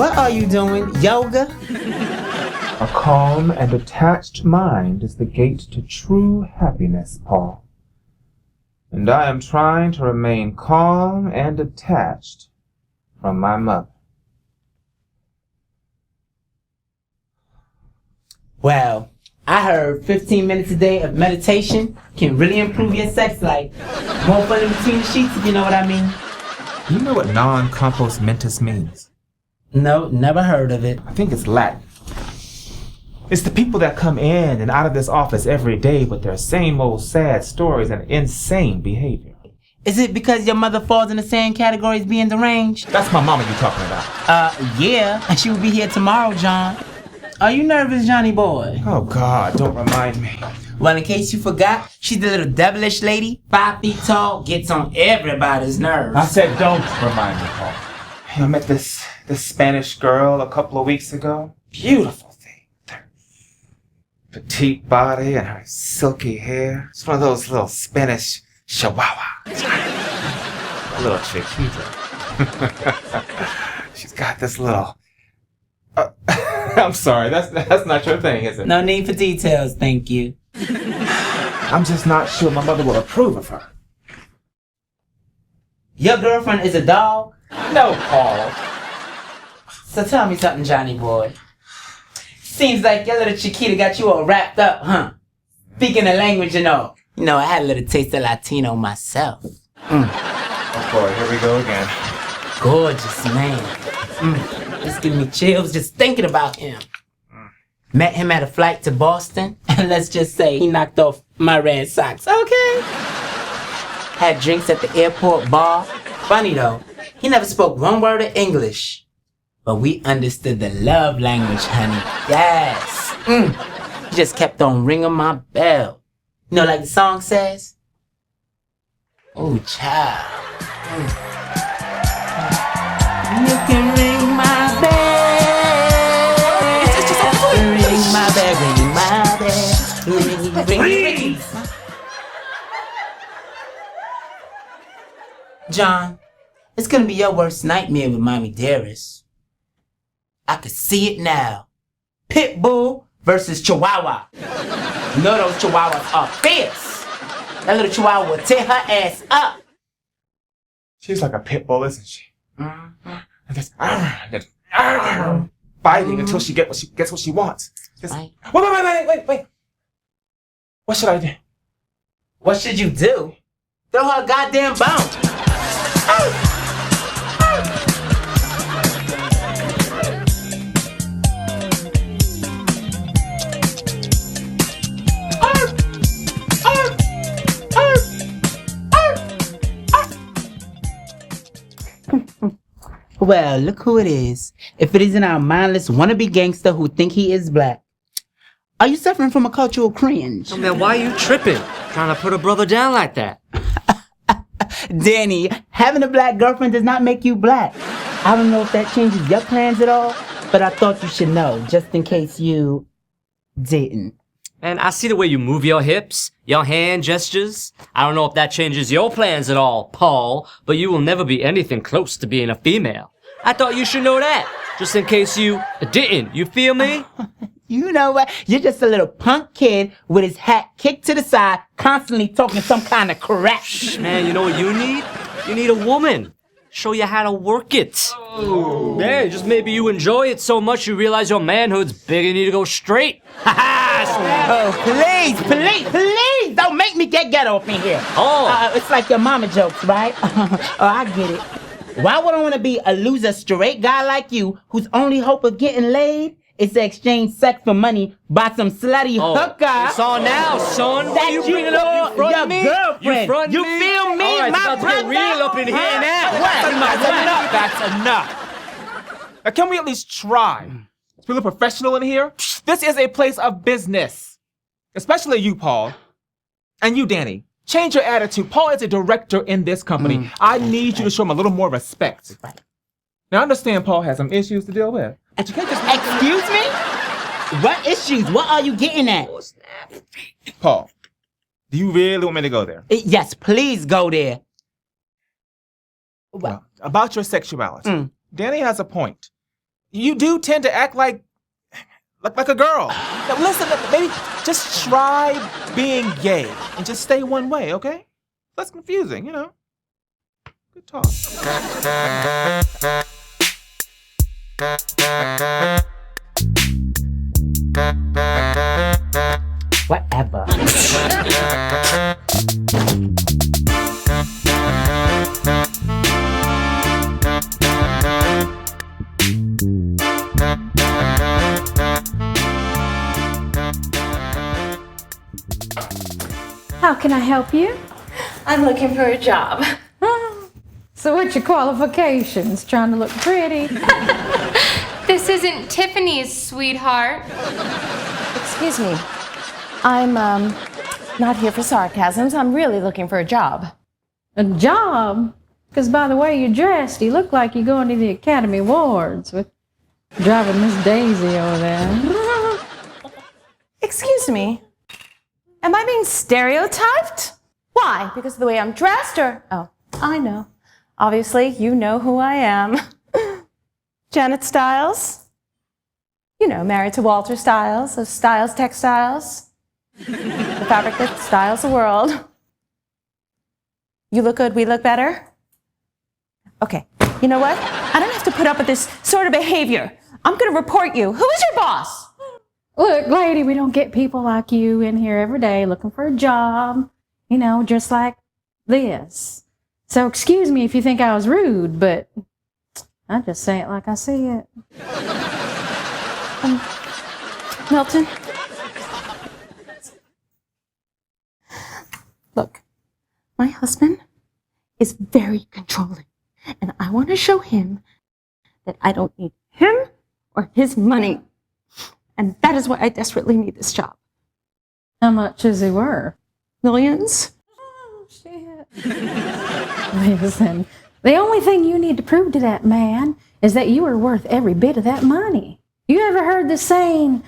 What are you doing? Yoga? A calm and detached mind is the gate to true happiness, Paul. And I am trying to remain calm and detached from my mother. Well, I heard 15 minutes a day of meditation can really improve your sex life. More fun in between the sheets, if you know what I mean. You know what non-compos mentis means? No, never heard of it. I think it's Latin. It's the people that come in and out of this office every day with their same old sad stories and insane behavior. Is it because your mother falls in the same category as being deranged? That's my mama you talking about. Yeah, and she will be here tomorrow, John. Are you nervous, Johnny boy? Oh, God, don't remind me. Well, in case you forgot, she's the little devilish lady, 5 feet tall, gets on everybody's nerves. I said don't remind me, Paul. I met this Spanish girl a couple of weeks ago. Beautiful thing. Her petite body and her silky hair. It's one of those little Spanish chihuahuas. A little Chiquita. She's got this little... I'm sorry, that's not your thing, is it? No need for details, thank you. I'm just not sure my mother will approve of her. Your girlfriend is a dog? No, Paul. So tell me something, Johnny boy. Seems like your little Chiquita got you all wrapped up, huh? Speaking the language and all. You know, I had a little taste of Latino myself. Oh boy, here we go again. Gorgeous man. It's giving me chills just thinking about him. Met him at a flight to Boston, and let's just say he knocked off my red socks, okay? Had drinks at the airport bar. Funny though, he never spoke one word of English. But we understood the love language, honey. Yes. He just kept on ringing my bell. You know, like the song says? Oh, child. You can ring my bell. Ring my bell, ring my bell. Ring. John, it's gonna be your worst nightmare with Mommy Dearest. I could see it now. Pitbull versus Chihuahua. You know those Chihuahuas are fierce. That little Chihuahua will tear her ass up. She's like a pit bull, isn't she? And just biting until she gets what she wants. Just, Right. Wait. What should I do? What should you do? Throw her a goddamn bone. Well, look who it is. If it isn't our mindless wannabe gangster who think he is black. Are you suffering from a cultural cringe? Oh, man, why are you tripping? Trying to put a brother down like that? Danny, having a black girlfriend does not make you black. I don't know if that changes your plans at all, but I thought you should know, just in case you didn't. And I see the way you move your hips, your hand gestures. I don't know if that changes your plans at all, Paul, but you will never be anything close to being a female. I thought you should know that, just in case you didn't. You feel me? You know what? You're just a little punk kid with his hat kicked to the side, constantly talking some kind of crap. Man, you know what you need? You need a woman. Show you how to work it. Oh. Yeah, just maybe you enjoy it so much you realize your manhood's big and you need to go straight. Ha ha! Oh, please, don't make me get ghetto up in here. Oh. It's like your mama jokes, right? Oh, I get it. Why would I want to be a loser straight guy like you whose only hope of getting laid is to exchange sex for money by some slutty hooker? It's on now, son. What That are you bringing up? You your front me? girlfriend. You front You me? feel me, All right, my it's about to get brother? real up in here now. That's enough. Now, can we at least try to be a little professional in here? This is a place of business. Especially you, Paul. And you, Danny. Change your attitude. Paul is a director in this company. I need you to show him a little more respect. Now, I understand Paul has some issues to deal with. And you can't just excuse me? What issues? What are you getting at? Paul, do you really want me to go there? Yes, please go there. Well, about your sexuality. Danny has a point. You do tend to act like a girl. Now listen, maybe just try being gay and just stay one way, okay? Less confusing, you know. Good talk. Whatever. How can I help you? I'm looking for a job. So what's your qualifications? Trying to look pretty? This isn't Tiffany's, sweetheart. Excuse me. I'm not here for sarcasms. I'm really looking for a job. A job? Because by the way you're dressed, you look like you're going to the Academy Awards with driving Miss Daisy over there. Excuse me. Am I being stereotyped? Why? Because of the way I'm dressed or? Oh, I know. Obviously, you know who I am. Janet Stiles. You know, married to Walter Stiles of Stiles Textiles. The fabric that styles the world. You look good, we look better? Okay, you know what? I don't have to put up with this sort of behavior. I'm gonna report you. Who is your boss? Look, lady, we don't get people like you in here every day looking for a job, you know, just like this. So excuse me if you think I was rude, but I just say it like I see it. Milton? Look, my husband is very controlling, and I want to show him that I don't need him or his money. And that is why I desperately need this job. How much is he worth? Millions? Oh, shit. Listen, the only thing you need to prove to that man is that you are worth every bit of that money. You ever heard the saying,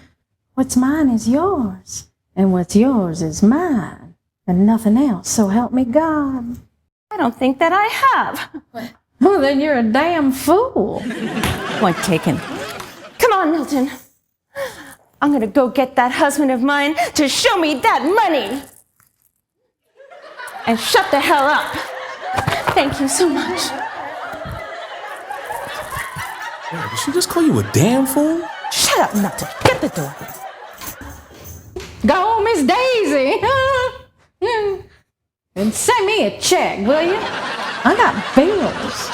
what's mine is yours, and what's yours is mine, and nothing else, so help me God. I don't think that I have. Well, then you're a damn fool. Point taken. Come on, Milton. I'm gonna go get that husband of mine to show me that money. And shut the hell up. Thank you so much. Yeah, did she just call you a damn fool? Shut up, Milton. Get the door. Go on, Miss Daisy. And send me a check, will you? I got bills.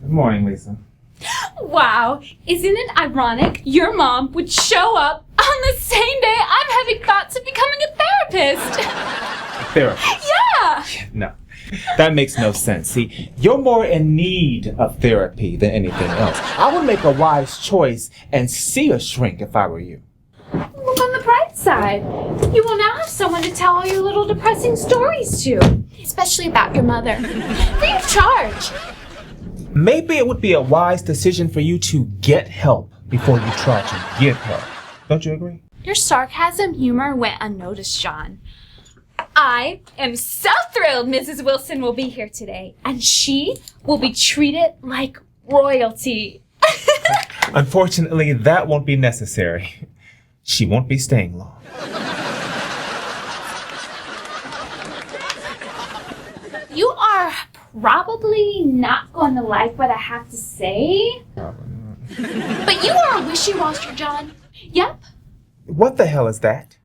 Good morning, Lisa. Wow, isn't it ironic your mom would show up on the same day I'm having thoughts of becoming a therapist? Therapist? Yeah! No, that makes no sense. See, you're more in need of therapy than anything else. I would make a wise choice and see a shrink if I were you. Look on the bright side. You will now have someone to tell all your little depressing stories to. Especially about your mother. Free of charge. Maybe it would be a wise decision for you to get help before you try to give help. Don't you agree? Your sarcasm humor went unnoticed, John. I am so thrilled Mrs. Wilson will be here today, and she will be treated like royalty. Unfortunately, that won't be necessary. She won't be staying long. You are probably not going to like what I have to say. But you are a wishy-washer, John. Yep. What the hell is that?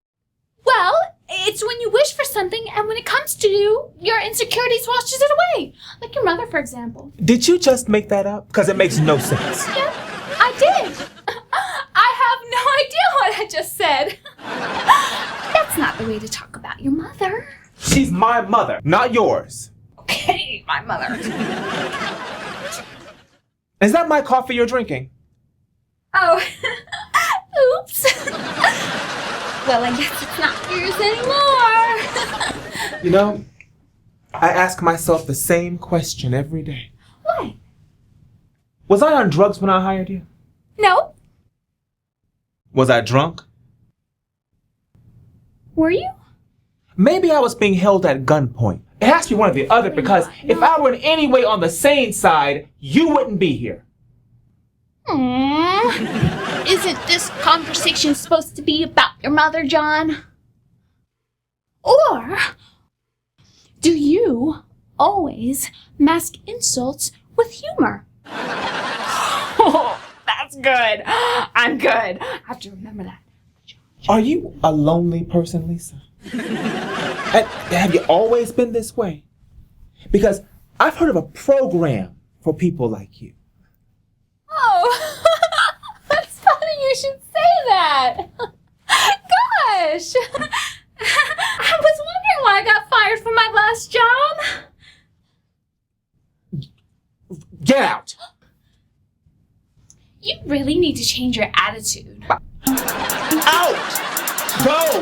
Well, it's when you wish for something, and when it comes to you, your insecurities washes it away. Like your mother, for example. Did you just make that up? Because it makes no sense. Yep, I did. I have no idea what I just said. That's not the way to talk about your mother. She's my mother, not yours. Okay, my mother. Is that my coffee you're drinking? Oh, oops. Well, I guess it's not yours anymore. You know, I ask myself the same question every day. What? Was I on drugs when I hired you? No. Was I drunk? Were you? Maybe I was being held at gunpoint. It has to be one or the other because if I were in any way on the sane side, you wouldn't be here. Isn't this conversation supposed to be about your mother, John? Or do you always mask insults with humor? Oh, that's good. I'm good. I have to remember that. Are you a lonely person, Lisa? Have you always been this way? Because I've heard of a program for people like you. Oh, that's funny you should say that. Gosh. I was wondering why I got fired from my last job. Get out! You really need to change your attitude. Out! Go!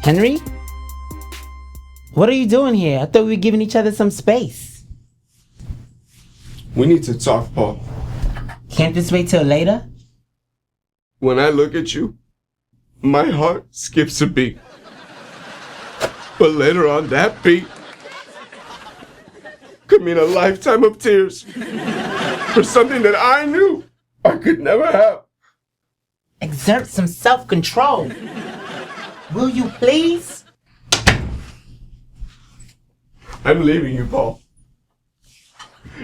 Henry? What are you doing here? I thought we were giving each other some space. We need to talk, Paul. Can't this wait till later? When I look at you, my heart skips a beat. But later on, that beat could mean a lifetime of tears for something that I knew I could never have. Exert some self-control. Will you please? I'm leaving you, Paul.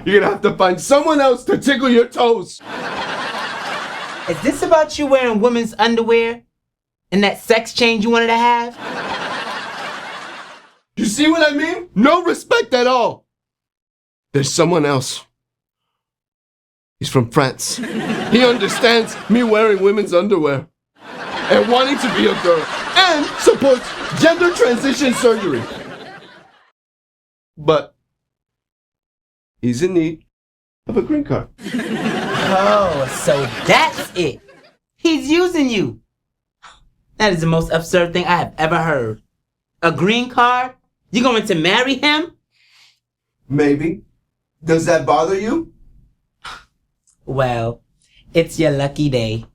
You're gonna have to find someone else to tickle your toes. Is this about you wearing women's underwear and that sex change you wanted to have? You see what I mean? No respect at all. There's someone else. He's from France. He understands me wearing women's underwear and wanting to be a girl and supports gender transition surgery. But he's in need of a green card. Oh, so that's it. He's using you. That is the most absurd thing I have ever heard. A green card? You going to marry him? Maybe. Does that bother you? Well, it's your lucky day.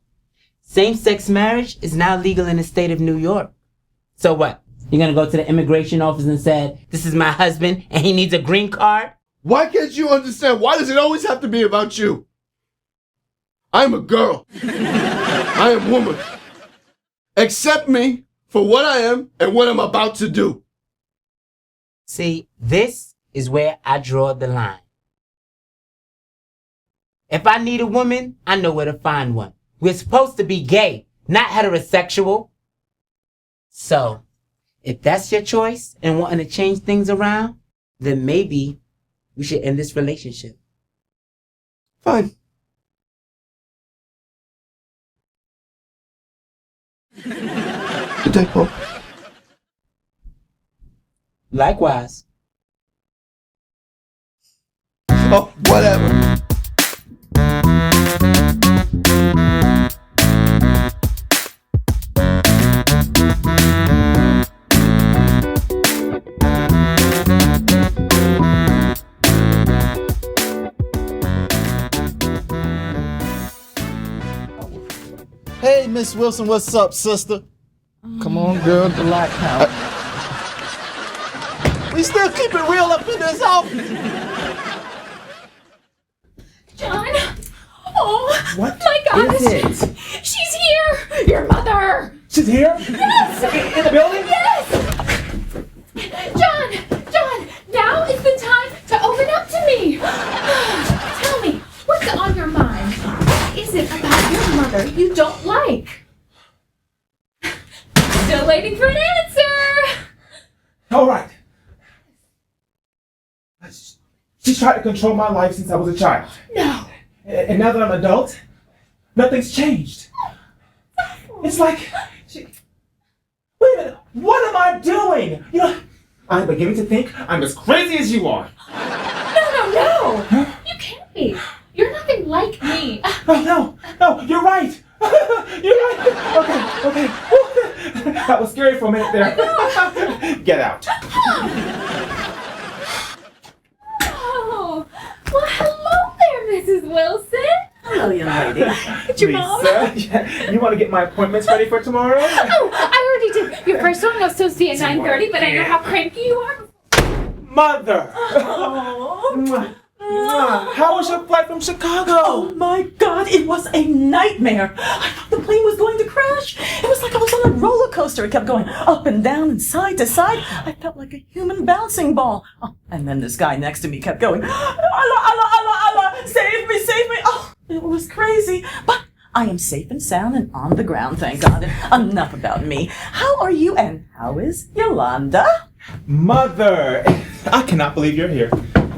Same-sex marriage is now legal in the state of New York. So what? You're gonna go to the immigration office and say, this is my husband and he needs a green card? Why can't you understand? Why does it always have to be about you? I'm a girl. I am woman. Accept me for what I am and what I'm about to do. See, this is where I draw the line. If I need a woman, I know where to find one. We're supposed to be gay, not heterosexual. So, if that's your choice and wanting to change things around, then maybe we should end this relationship. Fine. Good day, Paul. Likewise. Oh, whatever. Hey, Miss Wilson, what's up, sister? Come on, girl, the light out. We still keep it real up in this office. John! Oh, What my gosh! is it? She's here! Your mother! She's here? Yes! In the building? Yes! John! John! Now is the time to open up to me! Tell me, her you don't like? Still waiting for an answer. All right. She's tried to control my life since I was a child. No. And now that I'm an adult, nothing's changed. It's like, wait a minute, what am I doing? You know, I'm beginning to think I'm as crazy as you are. No. You can't be. You're nothing like me. No, you're right. You're right. Okay. Whew. That was scary for a minute there. Get out. Oh, well, hello there, Mrs. Wilson. Hello, young lady. It's your mom. Lisa, you want to get my appointments ready for tomorrow? Oh, I already did. Your first one was supposed to be at 9:30, but I know how cranky you are. Mother! How was your flight from Chicago? Oh my God, it was a nightmare. I thought the plane was going to crash. It was like I was on a roller coaster. It kept going up and down and side to side. I felt like a human bouncing ball. Oh, and then this guy next to me kept going, Allah, save me. Oh, it was crazy. But I am safe and sound and on the ground, thank God. And enough about me. How are you and how is Yolanda? Mother, I cannot believe you're here.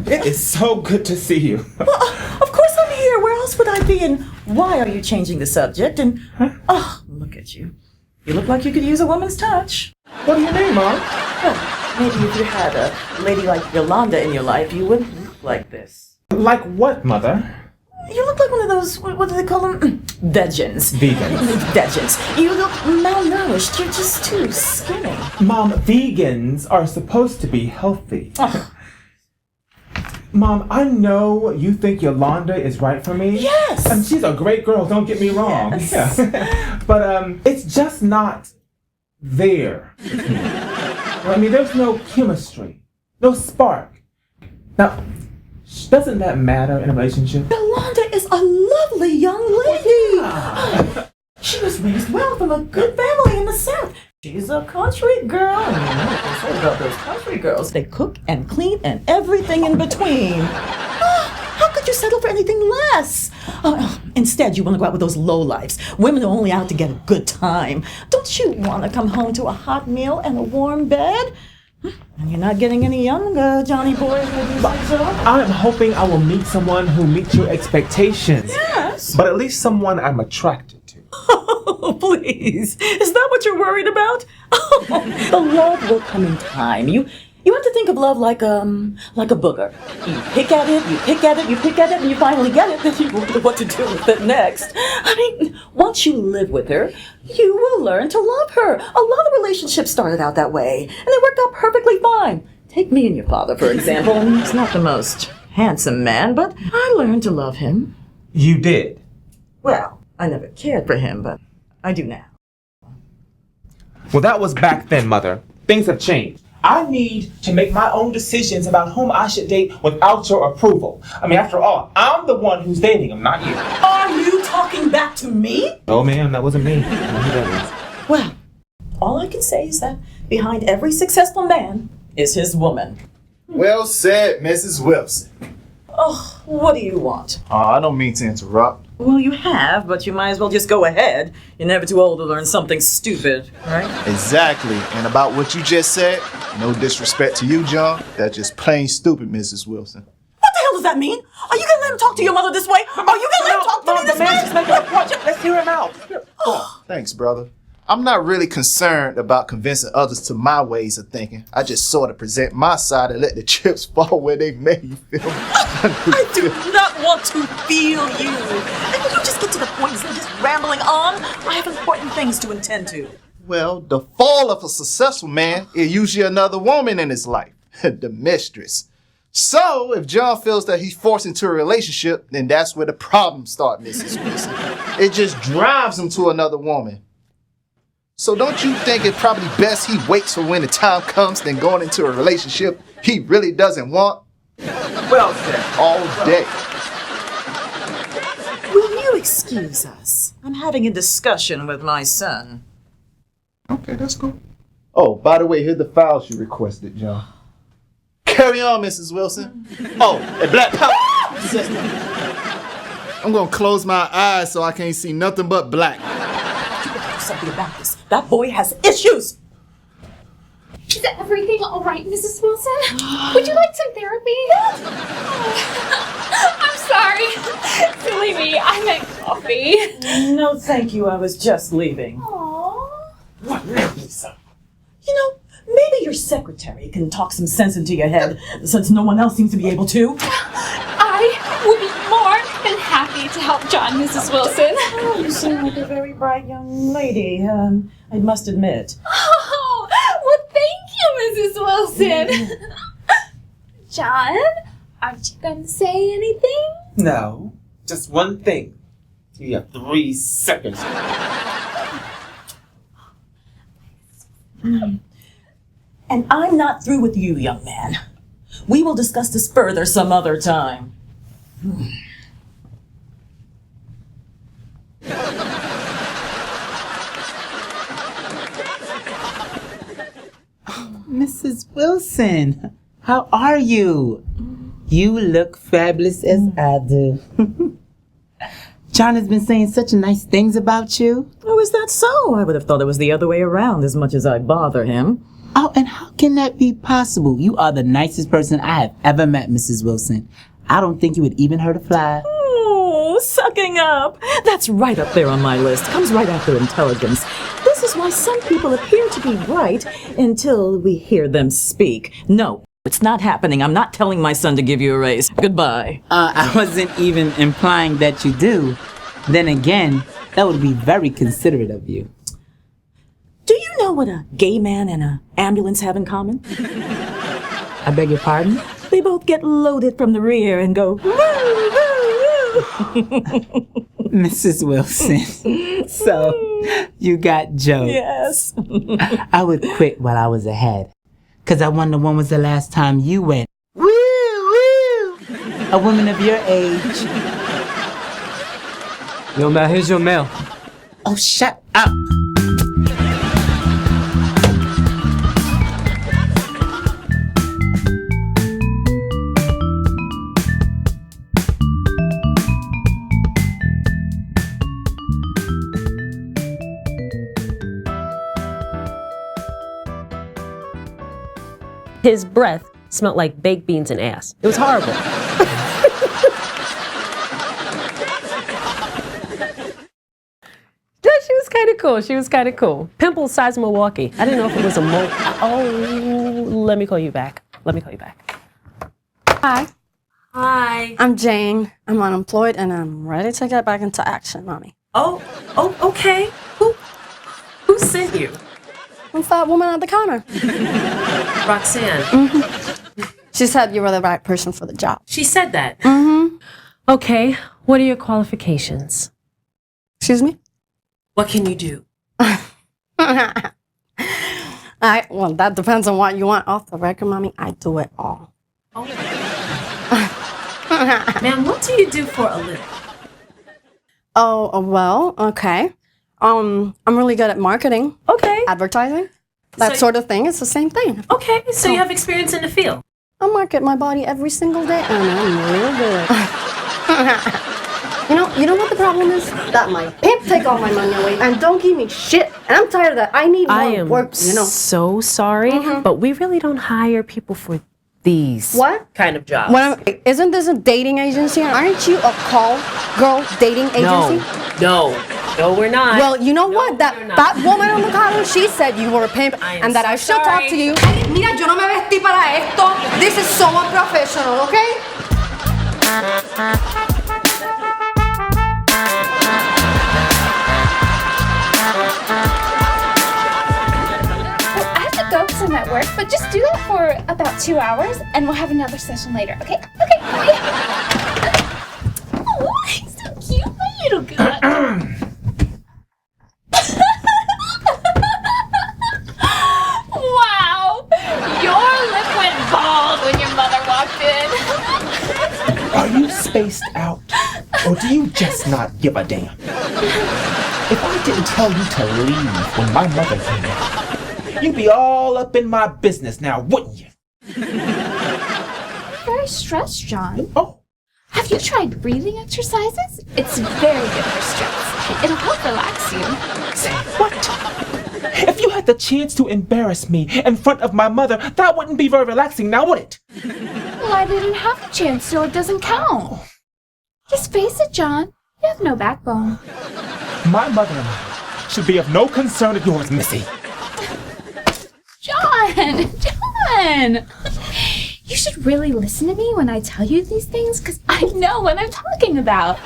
It is so good to see you. Well, of course I'm here. Where else would I be? And why are you changing the subject? And, oh, look at you. You look like you could use a woman's touch. What do you mean, Mom? Well, maybe if you had a lady like Yolanda in your life, you wouldn't look like this. Like what, Mother? You look like one of those, what do they call them? Vegans. Vegans. Vegans. You look malnourished. You're just too skinny. Mom, vegans are supposed to be healthy. Oh. Mom, I know you think Yolanda is right for me. Yes! And she's a great girl, don't get me wrong. Yes. Yeah. But it's just not there. I mean, there's no chemistry, no spark. Now, doesn't that matter in a relationship? Yolanda is a lovely young lady. She was raised well from a good family in the South. She's a country girl. And you know what they say about those country girls. They cook and clean and everything in between. How could you settle for anything less? Instead, you want to go out with those lowlifes. Women are only out to get a good time. Don't you want to come home to a hot meal and a warm bed? And you're not getting any younger, Johnny boy. I am hoping I will meet someone who meets your expectations. Yes. But at least someone I'm attracted to. Oh, please. Is that what you're worried about? Oh, the love will come in time. You have to think of love like a booger. You pick at it, and you finally get it, then you wonder what to do with it next. I mean, once you live with her, you will learn to love her. A lot of relationships started out that way, and they worked out perfectly fine. Take me and your father, for example. He's not the most handsome man, but I learned to love him. You did? Well, I never cared for him, but I do now. Well, that was back then, Mother. Things have changed. I need to make my own decisions about whom I should date without your approval. I mean, after all, I'm the one who's dating him, not you. Are you talking back to me? Oh, ma'am, that wasn't me. I know who that was. Well, all I can say is that behind every successful man is his woman. Well said, Mrs. Wilson. Oh, what do you want? I don't mean to interrupt. Well, you have, but you might as well just go ahead. You're never too old to learn something stupid, right? Exactly. And about what you just said, no disrespect to you, John, that's just plain stupid, Mrs. Wilson. What the hell does that mean? Are you gonna let him talk to your mother this way? Are you gonna let him talk to me this way? Just making a point. Let's hear him out. Thanks, brother. I'm not really concerned about convincing others to my ways of thinking. I just sort of present my side and let the chips fall where they may, you feel me? I do not want to feel you. And will you just get to the point instead of just rambling on? I have important things to attend to. Well, the fall of a successful man is usually another woman in his life, the mistress. So, if John feels that he's forced into a relationship, then that's where the problems start, Mrs. Wilson. It just drives him to another woman. So don't you think it's probably best he waits for when the time comes than going into a relationship he really doesn't want? Well said. All day. Will you excuse us? I'm having a discussion with my son. Okay, that's cool. Oh, by the way, here's the files you requested, John. Carry on, Mrs. Wilson. Oh, and Black Power. I'm gonna close my eyes so I can't see nothing but black. You gotta do something about this. That boy has issues. Is everything all right, Mrs. Wilson? Would you like some therapy? I'm sorry. Silly me. I meant coffee. No, thank you. I was just leaving. Aww. What, Lisa? You know, maybe your secretary can talk some sense into your head, since no one else seems to be able to. I would be more than happy to help John, Mrs. Wilson. Oh, you seem like a very bright young lady, I must admit. Oh, well, thank you, Mrs. Wilson. John, aren't you going to say anything? No, just one thing. You have 3 seconds. And I'm not through with you, young man. We will discuss this further some other time. Mrs. Wilson, how are you? You look fabulous as I do. John has been saying such nice things about you. Oh, is that so? I would have thought it was the other way around, as much as I bother him. Oh, and how can that be possible? You are the nicest person I have ever met, Mrs. Wilson. I don't think you would even hurt a fly. Oh, sucking up. That's right up there on my list. Comes right after intelligence. This is why some people appear to be right until we hear them speak. No, it's not happening. I'm not telling my son to give you a raise. Goodbye. I wasn't even implying that you do. Then again, that would be very considerate of you. Do you know what a gay man and an ambulance have in common? I beg your pardon? They both get loaded from the rear and go, woo, woo, woo. Mrs. Wilson, so you got jokes. Yes. I would quit while I was ahead. Because I wonder when was the last time you went, woo, woo, a woman of your age. Yo, man, here's your mail. Oh, shut up. His breath smelled like baked beans and ass. It was horrible. She was kind of cool. She was kind of cool. Pimple size Milwaukee. I didn't know if it was a mole. Oh, let me call you back. Let me call you back. Hi, Hi. I'm Jane. I'm unemployed and I'm ready to get back into action, mommy. Oh, okay. Who sent you? Who's that woman at the counter? Roxanne. She said you were the right person for the job. She said that. Mm-hmm. Okay. What are your qualifications? Excuse me? What can you do? Well, that depends on what you want. Off the record, mommy, I do it all. Ma'am, what do you do for a living? Oh, well, okay. I'm really good at marketing. Okay. Advertising. That sort of thing. It's the same thing. Okay, so you have experience in the field. I market my body every single day, and I'm real good. You know what the problem is? That my pimp take all my money away and don't give me shit. And I'm tired of that. I need more work, you know. So sorry, but we really don't hire people for these kind of jobs. Isn't this a dating agency? Aren't you a call girl dating agency? No, we're not. Well, you know what? That woman on the counter, she said you were a pimp and that I should talk to you. Mira, yo no me vestí para esto. This is so unprofessional, okay? Go because I'm at work, but just do that for about 2 hours and we'll have another session later, okay? Okay, bye. Oh, he's so cute, my little guy. Wow, your lip went bald when your mother walked in. Are you spaced out? Or do you just not give a damn? If I didn't tell you to leave when my mother came in, you'd be all up in my business now, wouldn't you? Very stressed, John. Oh. Have Have you tried breathing exercises? It's very good for stress. It'll help relax you. Say what? If you had the chance to embarrass me in front of my mother, that wouldn't be very relaxing, now would it? Well, I didn't have the chance, so it doesn't count. Just face it, John. You have no backbone. My mother-in-law should be of no concern of yours, Missy. John! John! You should really listen to me when I tell you these things, because I know what I'm talking about.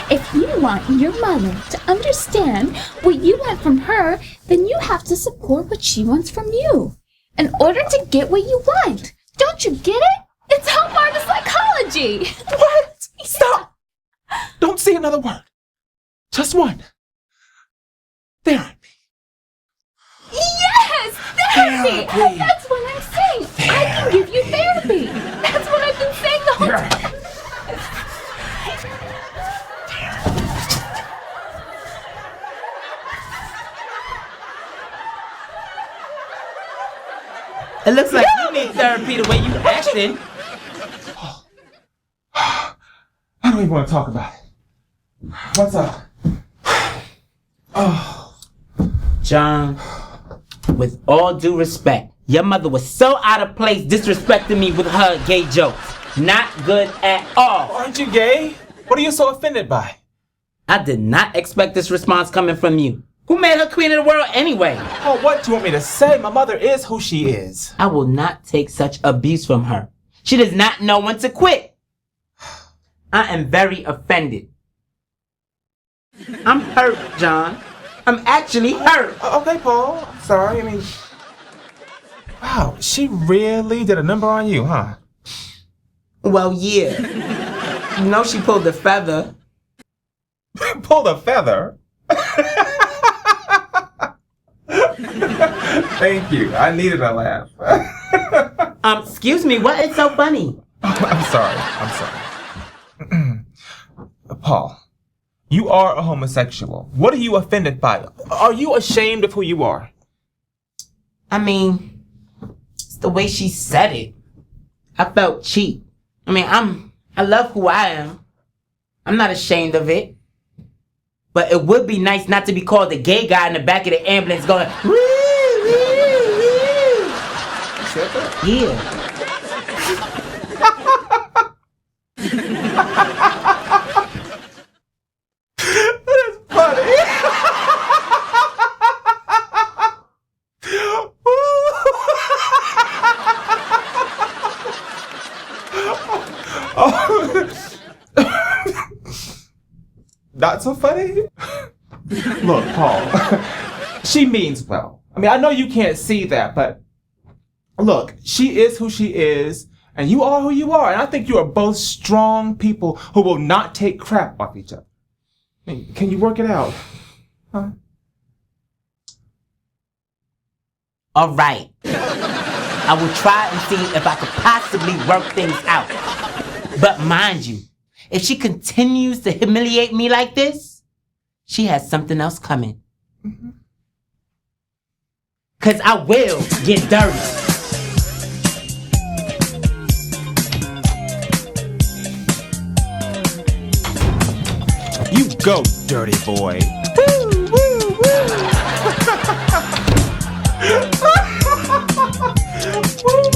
If you want your mother to understand what you want from her, then you have to support what she wants from you in order to get what you want. Don't you get it? It's all part of psychology. What? Stop! Don't say another word. Just one. Therapy. Yes! Therapy! Therapy. That's what I'm saying. I can give you therapy. That's what I've been saying the whole time. It looks like you need therapy the way you acting. I don't even want to talk about it. What's up? Oh. John, with all due respect, your mother was so out of place disrespecting me with her gay jokes. Not good at all. Aren't you gay? What are you so offended by? I did not expect this response coming from you. Who made her queen of the world anyway? Oh, what do you want me to say? My mother is who she is. I will not take such abuse from her. She does not know when to quit. I am very offended. I'm hurt, John. I'm actually hurt. Okay, Paul. I'm sorry. I mean, wow, she really did a number on you, huh? Well, yeah. You know she pulled the feather. Pulled a feather? Thank you. I needed a laugh. Excuse me, what is so funny? I'm sorry. Paul, you are a homosexual. What are you offended by? Are you ashamed of who you are? I mean, it's the way she said it. I felt cheap. I mean, I love who I am. I'm not ashamed of it. But it would be nice not to be called the gay guy in the back of the ambulance going, woo, woo, woo. You said that? Yeah. That's funny. Not so funny? Look, Paul, she means well. I mean, I know you can't see that, but look, she is who she is, and you are who you are, and I think you are both strong people who will not take crap off each other. I mean, can you work it out? Huh? All right. I will try and see if I could possibly work things out. But mind you, if she continues to humiliate me like this, she has something else coming. Mm-hmm. 'Cause I will get dirty. You go, dirty boy. Woo, woo, woo. Woo!